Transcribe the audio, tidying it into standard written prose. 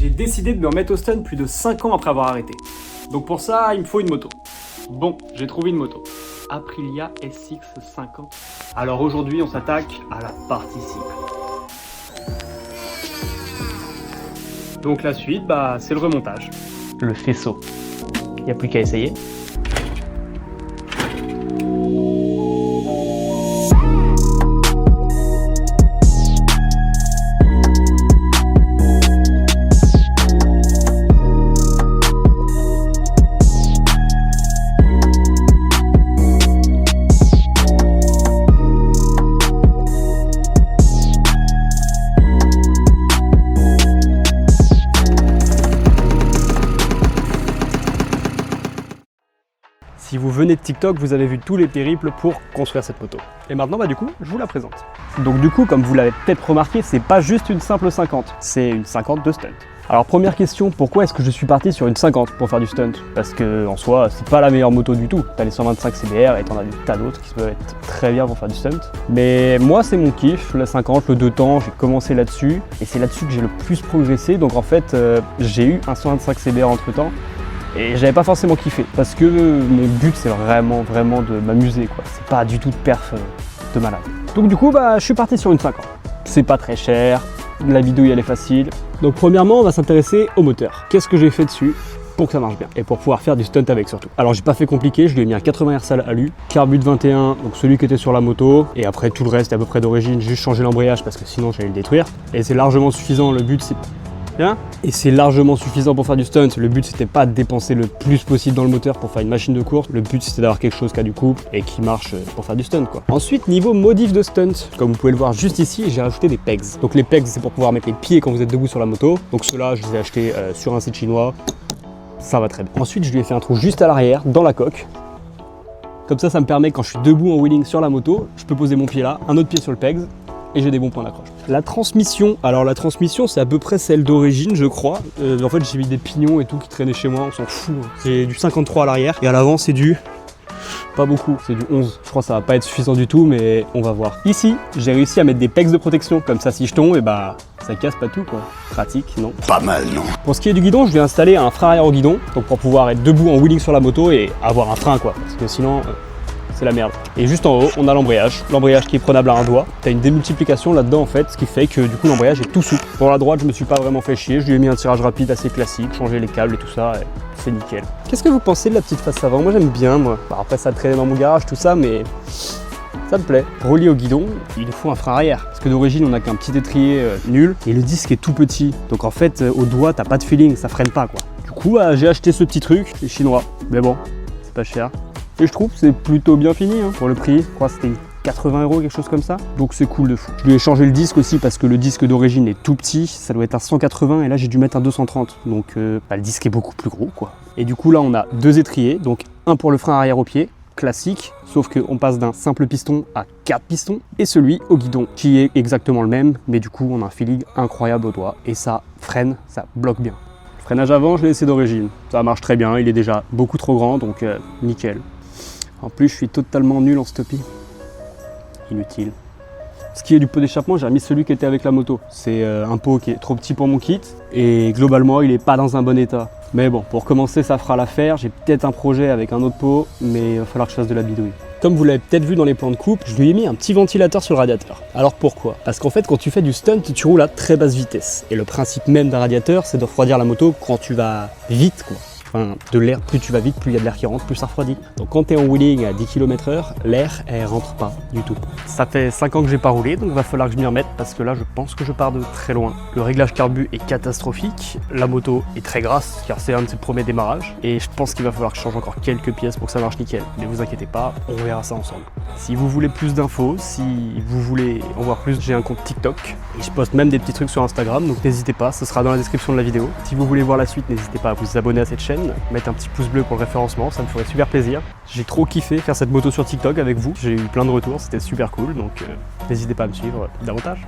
J'ai décidé de me remettre au stun plus de 5 ans après avoir arrêté. Donc pour ça, il me faut une moto. Bon, j'ai trouvé une moto. Aprilia SX50. Alors aujourd'hui, on s'attaque à la partie cible. Donc la suite, c'est le remontage. Le faisceau. Il n'y a plus qu'à essayer. Si vous venez de TikTok, vous avez vu tous les périples pour construire cette moto. Et maintenant, du coup, je vous la présente. Donc du coup, comme vous l'avez peut-être remarqué, c'est pas juste une simple 50, c'est une 50 de stunt. Alors première question, pourquoi est-ce que je suis parti sur une 50 pour faire du stunt? Parce que en soi, c'est pas la meilleure moto du tout. T'as les 125 CBR et t'en as des tas d'autres qui peuvent être très bien pour faire du stunt. Mais moi, c'est mon kiff, la 50, le 2 temps, j'ai commencé là-dessus. Et c'est là-dessus que j'ai le plus progressé. Donc en fait, j'ai eu un 125 CBR entre temps. Et j'avais pas forcément kiffé, parce que mon but c'est vraiment de m'amuser quoi. C'est pas du tout de perf de malade. Donc du coup je suis parti sur une 50. C'est pas très cher, la vidéo elle est facile. Donc premièrement on va s'intéresser au moteur. Qu'est-ce que j'ai fait dessus pour que ça marche bien et pour pouvoir faire du stunt avec surtout. Alors j'ai pas fait compliqué, je lui ai mis un 80 RS alu, carbu de 21, donc celui qui était sur la moto, et après tout le reste est à peu près d'origine, juste changer l'embrayage parce que sinon j'allais le détruire. Et c'est largement suffisant, le but c'est bien. Et c'est largement suffisant pour faire du stunt. Le but c'était pas de dépenser le plus possible dans le moteur pour faire une machine de course. Le but c'était d'avoir quelque chose qui a du couple et qui marche pour faire du stunt quoi. Ensuite niveau modif de stunt, comme vous pouvez le voir juste ici, j'ai rajouté des pegs. Donc les pegs c'est pour pouvoir mettre les pieds quand vous êtes debout sur la moto. Donc ceux-là je les ai achetés sur un site chinois. Ça va très bien. Ensuite je lui ai fait un trou juste à l'arrière dans la coque. Comme ça me permet quand je suis debout en wheeling sur la moto, je peux poser mon pied là, un autre pied sur le pegs. Et j'ai des bons points d'accroche. La transmission, alors la transmission c'est à peu près celle d'origine je crois. En fait j'ai mis des pignons et tout qui traînaient chez moi, on s'en fout. J'ai du 53 à l'arrière et à l'avant c'est du... pas beaucoup, c'est du 11. Je crois que ça va pas être suffisant du tout mais on va voir. Ici j'ai réussi à mettre des pegs de protection, comme ça si je tombe ça casse pas tout quoi. Pratique, non? Pas mal non. Pour ce qui est du guidon, je vais installer un frein arrière au guidon, donc pour pouvoir être debout en wheeling sur la moto et avoir un frein quoi, parce que sinon... c'est la merde. Et juste en haut, on a l'embrayage qui est prenable à un doigt. T'as une démultiplication là-dedans en fait, ce qui fait que du coup l'embrayage est tout souple. Pour la droite, je me suis pas vraiment fait chier, je lui ai mis un tirage rapide assez classique, changé les câbles et tout ça, et c'est nickel. Qu'est-ce que vous pensez de la petite face avant? Moi j'aime bien moi. Après ça traînait dans mon garage tout ça, mais ça me plaît. Relié au guidon, il nous faut un frein arrière. Parce que d'origine on a qu'un petit étrier nul, et le disque est tout petit. Donc en fait au doigt t'as pas de feeling, ça freine pas quoi. Du coup j'ai acheté ce petit truc, c'est chinois, mais bon, c'est pas cher. Et je trouve que c'est plutôt bien fini pour le prix. Je crois que c'était 80 €, quelque chose comme ça. Donc c'est cool de fou. Je lui ai changé le disque aussi parce que le disque d'origine est tout petit. Ça doit être un 180 et là j'ai dû mettre un 230. Donc le disque est beaucoup plus gros quoi. Et du coup là on a deux étriers. Donc un pour le frein arrière au pied, classique. Sauf qu'on passe d'un simple piston à 4 pistons. Et celui au guidon qui est exactement le même. Mais du coup on a un feeling incroyable au doigt. Et ça freine, ça bloque bien. Le freinage avant je l'ai laissé d'origine. Ça marche très bien. Il est déjà beaucoup trop grand donc nickel. En plus, je suis totalement nul en stoppie. Inutile. Ce qui est du pot d'échappement, j'ai remis celui qui était avec la moto. C'est un pot qui est trop petit pour mon kit et globalement, il n'est pas dans un bon état. Mais bon, pour commencer, ça fera l'affaire. J'ai peut-être un projet avec un autre pot, mais il va falloir que je fasse de la bidouille. Comme vous l'avez peut-être vu dans les plans de coupe, je lui ai mis un petit ventilateur sur le radiateur. Alors pourquoi? Parce qu'en fait, quand tu fais du stunt, tu roules à très basse vitesse. Et le principe même d'un radiateur, c'est de refroidir la moto quand tu vas vite, quoi. Enfin, de l'air, plus tu vas vite, plus il y a de l'air qui rentre, plus ça refroidit. Donc quand tu es en wheeling à 10 km/h, l'air, elle rentre pas du tout. Ça fait 5 ans que j'ai pas roulé, donc il va falloir que je m'y remette parce que là, je pense que je pars de très loin. Le réglage carbu est catastrophique, la moto est très grasse car c'est un de ses premiers démarrages et je pense qu'il va falloir que je change encore quelques pièces pour que ça marche nickel. Mais vous inquiétez pas, on verra ça ensemble. Si vous voulez plus d'infos, si vous voulez en voir plus, j'ai un compte TikTok et je poste même des petits trucs sur Instagram, donc n'hésitez pas, ce sera dans la description de la vidéo. Si vous voulez voir la suite, n'hésitez pas à vous abonner à cette chaîne, mettre un petit pouce bleu pour le référencement, ça me ferait super plaisir. J'ai trop kiffé faire cette moto sur TikTok avec vous, j'ai eu plein de retours, c'était super cool, donc n'hésitez pas à me suivre davantage.